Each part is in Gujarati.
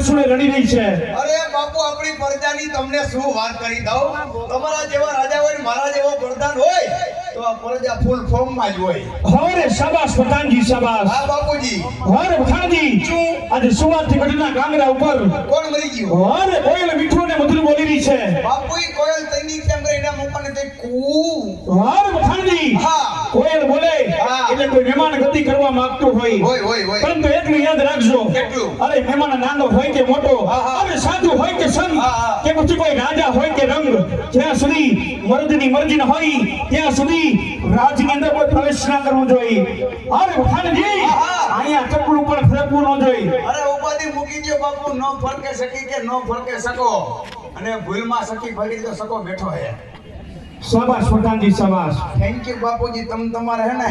આંસુએ રડી રહી છે. અરે બાપુ આપણી પ્રજાની તમને શું વાત કરી દઉં. તમારા જેવા રાજા હોય ને મારા જેવો પ્રધાન હોય તો આ પ્રજા ફૂલ ફોર્મમાં જ હોય. હોરે શાબાશ પઠાણજી શાબાશ. હા બાપુજી. હોરે પઠાણજી આજે સુવાતથી ગઢના ગાંગરા ઉપર કોણ મરી ગયું? હોરે કોયલ મીઠું ને મધુર બોલી રહી છે. બાપુ ઈ કોયલ તૈની કેમ કરે એના મોકાને તે કૂ. હોરે પઠાણજી હા કોયલ બોલે હા. એટલે કોઈ મહેમાન ગતિ કરવા માંગતું હોય. હોય પરંતુ એટલું યાદ રાખજો કેટલું? અરે મહેમાન નાનો હોય કે મોટો હા. અરે સાધુ હોય કે સંત હા. કે પછી કોઈ રાજા હોય કે રંગ જ્યાં સુધી મર્દની મરજી ન હોય ત્યાં સુધી રાજની અંદર કોઈ પ્રવેશ ના કરવો જોઈએ. અરે પઠાણજી હા. અહીંયા ચપલું પણ ફરકવું ન જોઈએ. અરે ઉપાધિ મૂકી દો બાપુ. નો ફરકે સકી કે નો ફરકે સકો અને ભૂલમાં સકી ફરી તો સકો બેઠો હે. શાબાશ પઠાણજી શાબાશ. થેન્ક યુ બાપુજી. તમારે હે ને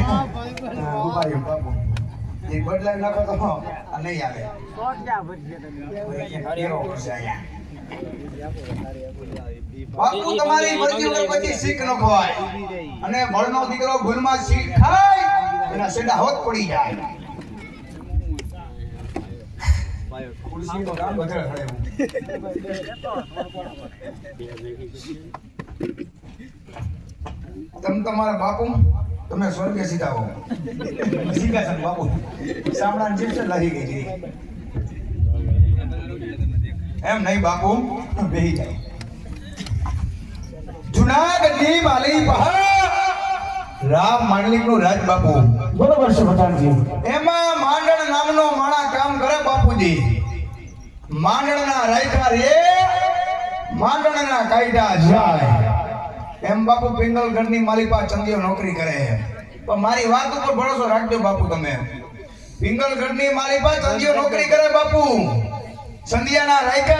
ઉભા રહ્યો બાપુ. એ બદલાઈ નાખો તો આ નહીં આવે. બાપુ તમારી મરજી વગર પછી શીખ ન ખવાય અને બળનો દીકરો ભૂલમાં શીખ ખાય એના સેડા હોત પડી જાય. ખુરશીનું કામ બધે થાય એવું. તમારા બાપુ તમે સ્વર્ગે સીધા હો. સીધા છે બાપુ. સામણાની જીભ લાગી ગઈ છે. એમ નહીં બાપુ બેહી જાય. જુનાગઢની માલી પહાડ રામ માંડલિકનું રાજ બાપુ. બરોબર છે પઠાણજી. એમાં માંડણ નામનો માણા કામ કરે બાપુજી. માંડણના રાયખા રે માંડણના કાયદા જાય. એમ બાપુ પિંગલગઢની માલિપા ચંદીઓ નોકરી કરે છે. પણ મારી વાત ઉપર ભરોસો રાખજો બાપુ તમે. પિંગલગઢની માલિપા ચંદીઓ નોકરી કરે બાપુ. ચંદિયાના રાયકા